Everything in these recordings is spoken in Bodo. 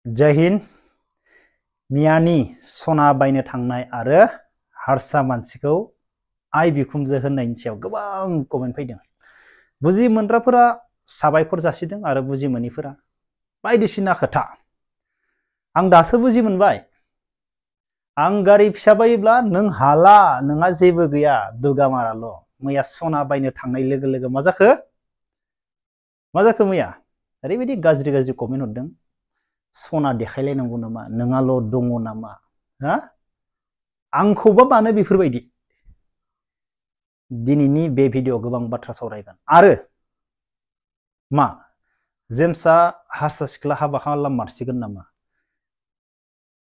जय हिन्द। मियानि सना बायनो थांनाय आरो हारसा मानसिखौ आइ बिखुमजो होननायनि सायाव गोबां कमेन्ट फैदों। बुजि मोनग्राफोरा साबायखर जासिदों आरो बुजि मोनिफोरा बायदिसिना खोथा। आं दासो बुजि मोनबाय। आं गारि फिसा बायोब्ला नों हाला, नोंहा जेबो गैया, दुगामाराल'। मैया सना बायनो थांनाय लोगो लोगो मा जाखो मैया ओरैबायदि गाज्रि गाज्रि कमेन्ट हरदों। सना देखायलायनांगौ नामा, नोंहाल' दङ नामा, हा? आंखौबा मानो बेफोरबायदि। दिनैनि बे भिडिअ गोबां बाथ्रा सावरायगोन। आरो मा जेम्सआ हारसा सिख्ला हाबा खालाम मारसिगोन नामा?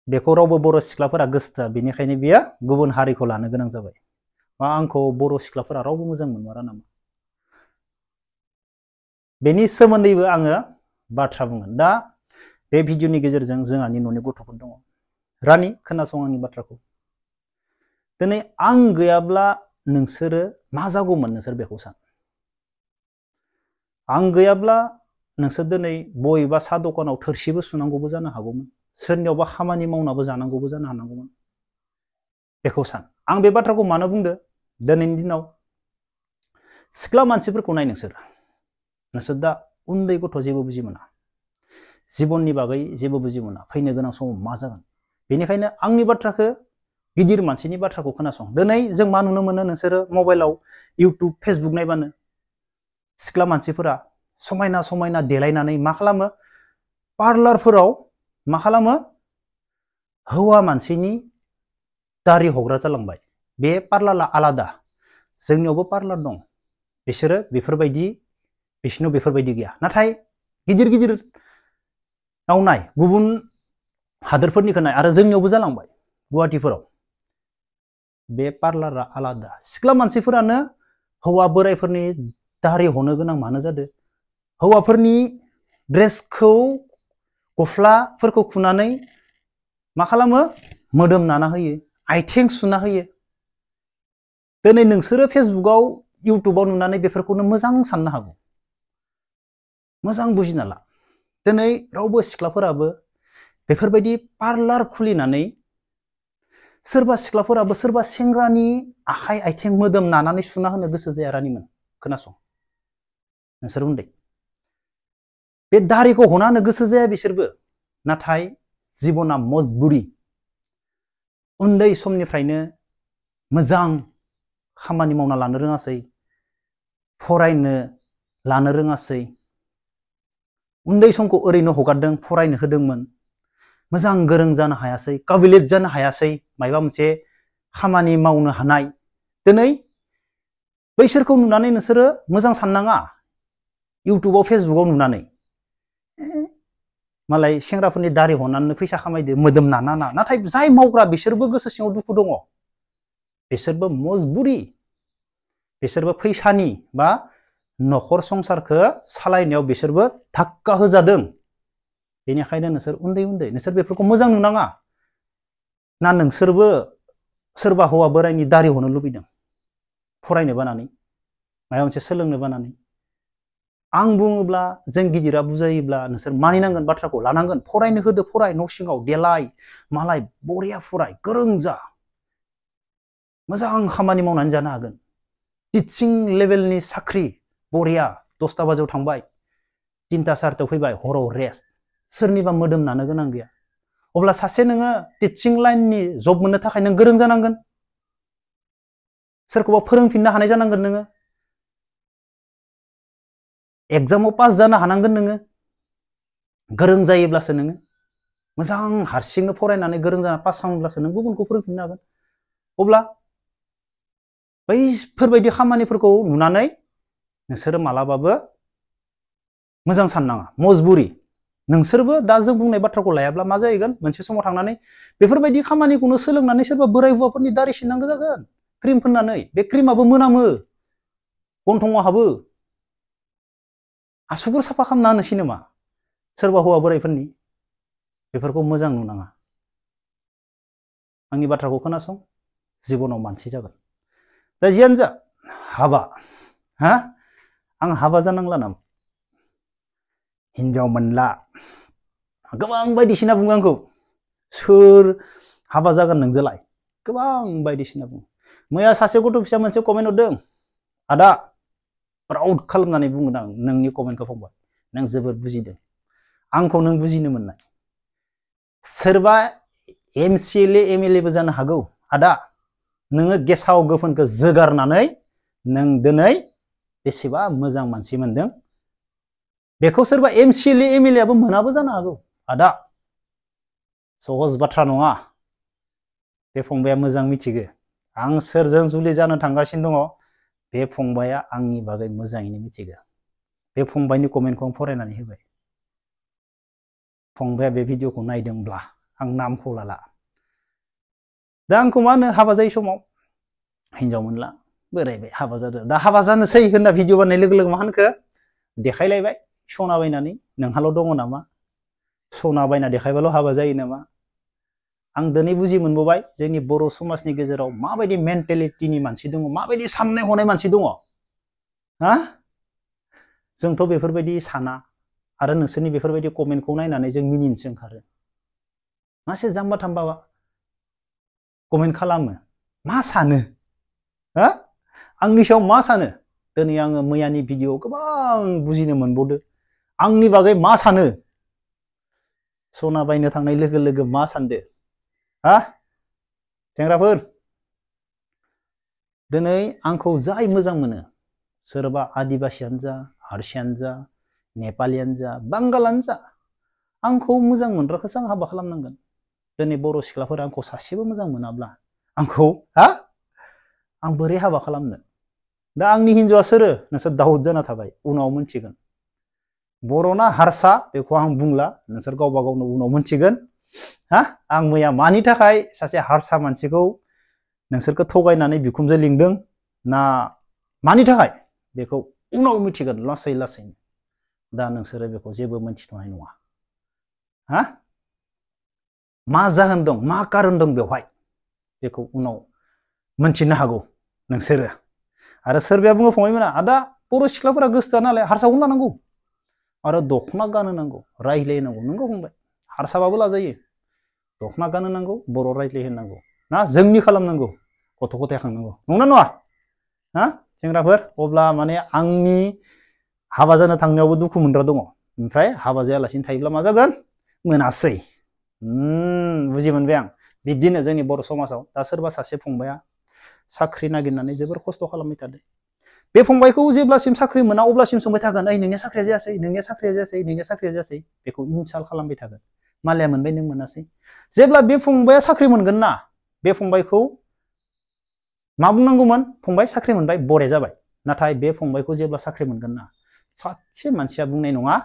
बेखौ रावबो बर' सिख्लाफोरा गोसोथोआ, बेनिखायनो बियो गुबुन हारिखौ लानो गोनां जाबाय। मा आंखौ बर' सिख्लाफोरा रावबो मोजां मोनमारा नामा? बेनि सोमोन्दैबो आङो बाथ्रा बुंगोन। दा बे भिडिअनि गेजेरजों जोंहानि न'नि गथ'फोर दङ। रानि खोनासं आंनि बाथ्राखौ। दिनै आं गैयाब्ला नोंसोरो मा जागौमोन, नोंसोर बेखौ सान। आं गैयाब्ला नोंसोर दिनै बबेबा साहा दखानाव थोरसिबो सुनांगौबो जानो हागौमोन, सोरनियावबा खामानि मावनाबो जानांगौबो जानो हानांगौमोन। बेखौ सान। आं बे बाथ्राखौ मानो बुंदो? दिनैनि दिनाव सिख्ला मानसिफोरखौ नाय, नोंसोर दा उन्दै गथ' जेबो बुजि मोना, जिबननि बागै जेबो बुजि मोना, फैनो गोनां समाव मा जागोन। बेनिखायनो आंनि बाथ्राखौ, गिदिर मानसिनि बाथ्राखौ खोनासं। दिनै जों मा नुनो मोनो, नोंसोरो मबाइलाव इउटुब फेसबुक नायबानो सिख्ला मानसिफोरा समायना समायना देलायनानै मा खालामो, पार्लारफोराव मा खालामो, हौवा मानसिनि दारि हग्रा जालांबाय। बे पार्लारा आलादा, जोंनियावबो पार्लार दं। बिसोरो बेफोरबायदि, बिसोरनाव बेफोरबायदि गैया। नाथाय गिदिर गिदिर नाय, गुबुन हादोरफोरनिखौ नाय, आरो जोंनियावबो जालांबाय गुवाहाटिफोराव। बे पार्लारा आलादा। सिख्ला मानसिफोरानो हौवा बोराइफोरनि दारि हनो गोनां मानो जादों? हौवाफोरनि ड्रेसखौ, गस्लाफोरखौ खुनानै मा खालामो, मोदोम नाना होयो, आथिं सुना होयो। दिनै नोंसोरो फेसबुकाव इउटुबाव नुनानै बेफोरखौनो मोजां साननो हागौ। मोजां बुजिना ला। दिनै रावबो सिख्लाफोराबो बेफोरबायदि पार्लार खुलिनानै सोरबा सिख्लाफोराबो सोरबा सेंग्रानि आखाइ आथिं मोदोम नानानै सुना होनो गोसो जाया। रानिमोन खोनासं, नोंसोर उन्दै, बे दारिखौ हना होनो गोसो जाया बिसोरबो। नाथाय जिबना मजबुरि। उन्दै समनिफ्रायनो मोजां खामानि मावना लानो रोङासै, फरायनो लानो रोङासै, उन्दै समखौ ओरैनो हगारदों, फरायनो होदोंमोन, मोजां गोरों जानो हायासै, काबिलियत जानो हायासै, माबा मोनसे खामानि मावनो हानाय। दिनै बैसोरखौ नुनानै नोंसोरो मोजां साननाङा। इउटुबाव फेसबुकाव नुनानै मालाय सेंग्राफोरनि दारि हनानै फैसा खामायदो, मोदोम नाना। नाथाय जाय मावग्रा बिसोरबो गोसो सिङाव दुखु दङ। बिसोरबो मजबुरि, बिसोरबो फैसानि बा नखर संसारखौ सालायनायाव बिसोरबो धाक्का होजादों। बेनिखायनो नोंसोर उन्दै उन्दै, नोंसोर बेफोरखौ मोजां नुनाङा। ना नोंसोरबो सोरबा हौवा बोराइनि दारि हनो लुबैदों, फरायनो बानानै, माबा मोनसे सोलोंनो बानानै? आं बुङोब्ला, जों गिदिरा बुजायोब्ला नोंसोर मानिनांगोन, बाथ्राखौ लानांगोन। फरायनो होदो, फराय, न' सिङाव देलाय मालाय, बरिया फराय, गोरों जा, मोजां खामानि मावनानै जानो हागोन। टिचिं लेभेलनि साख्रि, बरिया, 10टा बाजियाव थांबाय, 3टा 4टायाव फैबाय, हराव रेस्ट, सोरनिबा मोदोम नानो गोनां गैया। अब्ला सासे नोङो टिचिं लाइननि जब मोननो थाखाय नों गोरों जानांगोन, सोरखौबा फोरोंफिननो हानाय जानांगोन नोङो, एग्जामाव पास जानो हानांगोन नोङो। गोरों जायोब्लासो नोङो मोजां हारसिंनो फरायनानै गोरों जाना पास खालामोब्लासो नों गुबुनखौ फोरोंफिननो हागोन। अब्ला बैफोरबायदि खामानिफोरखौ नुनानै नोंसोरो मालाबाबो मोजां साननाङा। मजबुरि। नोंसोरबो दा जों बुंनाय बाथ्राखौ लायाब्ला मा जाहैगोन, मोनसे समाव थांनानै बेफोरबायदि खामानिखौनो सोलोंनानै सोरबा बोराय हौवाफोरनि दारि सिननांगौ जागोन, क्रिम फोननानै। बे क्रिमाबो मोनामो, गन्थङाव हाबो। आसुगुर साफा खालामना होनोसै नामा सोरबा हौवा बोराइफोरनि? बेफोरखौ मोजां नुनाङा। आंनि बाथ्राखौ खोनासं, जिबनाव मानसि जागोन। दा जियानो जा, हाबा, हा? आं हाबा जानांला नामा? हिनजाव मोनला, गोबां बायदिसिना बुङो आंखौ सोर हाबा जागोन नोंजोंलाय गोबां बायदिसिना बुङो मैया सासे गथ' फिसा मोनसे कमेन्ट हरदों आदा प्राउड खालामनानै बुंगोन आं नोंनि कमेन्टखौ फंबाय नों जोबोद बुजिदों आंखौ नों बुजिनो मोननाय सोरबा एमसिएलए एमएलएबो जानो हागौ आदा नोङो गेसाव गोफोनखौ जोगारनानै नों दिनै बेसेबा मोजां मानसि मोनदों बेखौ सोरबा एमसिएलए एमएलएआबो मोनाबो जानो हागौ आदा सहज बाथ्रा नङा बे फंबाया मोजां मिथिगो आं सोरजों जुलि जानो थांगासिनो दङ बे फंबाया आंनि बागै मोजाङैनो मिथिगो बे फंबायनि कमेन्टखौ आं फरायनानै होबाय फंबाया बे भिडिअखौ नायदोंब्ला आं नामखौ लाला दा आंखौ मा होनो हाबा जायै समाव हिनजाव मोनला बोरायबाय हाबा जादों दा हाबा जानोसै होनना भिडिअ बानायनाय लोगो लोगो मा होनखो देखायलायबाय सना बायनानै नोंहाल' दङ नामा सना बायना देखायबाल' हाबा जायो नामा आं दिनै बुजि मोनबोबाय जोंनि बर' समाजनि गेजेराव माबायदि मेन्टेलिटिनि मानसि दङ माबायदि साननाय हनाय मानसि दङ हा जोंथ' बेफोरबायदि साना आरो नोंसोरनि बेफोरबायदि कमेन्टखौ नायनानै जों मिनिनोसो ओंखारो मासे जाम्बा थाम्बा कमेन्ट खालामो मा सानो हा आंनि सायाव मा सानो दिनै आङो मैयानि भिडिअ गोबां बुजिनो मोनबावदो आंनि बागै मा सानो सना बायनो थांनाय लोगो लोगो मा सानदो हा सेंग्राफोर दिनै आंखौ जाय मोजां मोनो सोरबा आदिबासियानो जा हारसायानो जा नेपालियानो जा बांगालानो जा आंखौ मोजां मोनग्राखौसो आं हाबा खालामनांगोन दिनै बर' सिख्लाफोरा आंखौ सासेबो मोजां मोनाब्ला आंखौ हा आं बोरै हाबा खालामनो दा आंनि हिन्जावआ सोरो नोंसोर दाउट जाना थाबाय उनाव मोनथिगोन बर'ना हारसा बेखौ आं बुंला नोंसोर गावबा गावनो उनाव मोनथिगोन हा आं मैया मानि थाखाय सासे हारसा मानसिखौ नोंसोरखौ थगायनानै बिखुमजो लिंदों ना मानि थाखाय बेखौ उनाव मिथिगोन लासै लासैनो दा नोंसोरो बेखौ जेबो मोनथिथ'नाय नङा हा मा जाहोन दं मा कारन दं बेवहाय बेखौ उनाव मोनथिनो हागौ नोंसोरो आरो सोरबाया बुङो फंबायमोना आदा बर' सिख्लाफोरा गोसोथोआ नालाय हारसाखौनो लानांगौ आरो दख'ना गानो नांगौ रायज्लायनांगौ नंगौ फंबाय हारसाबाबो लाजायो दख'ना गानो नांगौ बर' रायज्लायहोनांगौ ना जोंनि खालामनांगौ गथ' गथाय खांनांगौ नंना नङा हा सेंग्राफोर अब्ला माने आंनि हाबा जानो थांनायावबो दुखु मोनग्रा दङ ओमफ्राय हाबा जायालासिनो थायोब्ला मा जागोन मोनासै बुजि मोनबाय आं बिब्दिनो जोंनि बर' समाजाव दा सोरबा सासे फंबाया साख्रि नागिरनानै जोबोर खस्थ' खालामबाय थादों बे फंबायखौ जेब्लासिम साख्रि मोना अब्लासिम सोंबाय थागोन ओइ नोंनिया साख्रिया जायासै नोंनिया साख्रिया जायासै नोंनिया साख्रिया जायासै बेखौ इनसाल्ट खालामबाय थागोन मालाया मोनबाय नों मोनासै जेब्ला बे फंबाया साख्रि मोनगोन ना बे फंबायखौ मा बुंनांगौमोन फंबाय साख्रि मोनबाय बरे जाबाय नाथाय बे फंबायखौ जेब्ला साख्रि मोनगोन ना सासे मानसिया बुंनाय नङा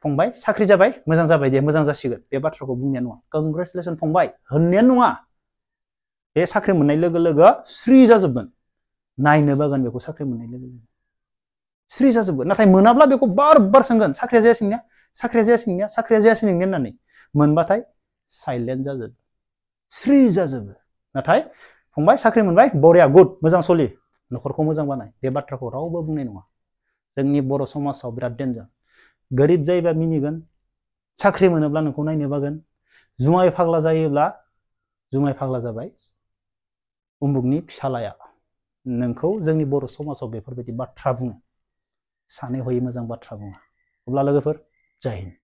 फंबाय साख्रि जाबाय मोजां जाबाय दे मोजां जासिगोन बे बाथ्राखौ बुंनाया नङा कंग्रेचुलेसन फंबाय होननायानो नङा बे साख्रि मोननाय लोगो लोगो स्रि जाजोबगोन नायनो बागोन बेखौ साख्रि मोननाय लोगो लोगो स्रि जाजोबगोन नाथाय मोनाब्ला बेखौ बार बार सोंगोन साख्रिया जायासै नोंनिया साख्रिया जायासै नोंनिया साख्रिया जायासै नोंनिया होननानै मोनबाथाय साइलेन्ट जाजोबो स्रि जाजोबो नाथाय फंबाय साख्रि मोनबाय बरिया गुड मोजां सलि न'खरखौ मोजां बानाय बे बाथ्राखौ रावबो बुंनाय नङा जोंनि बर' समाजाव बिराद डेन्जार गोरिब जायोबा मिनिगोन साख्रि मोनोब्ला नोंखौ नायनो बागोन जुमाय फाग्ला जायोब्ला जुमाय फाग्ला जाबाय उमुगनि फिसालाया नोंखौ जोंनि बर' समाजाव बेफोरबायदि बाथ्रा बुङो सानै हयै मोजां बाथ्रा बुङा अब्ला लोगोफोर जय हिन्द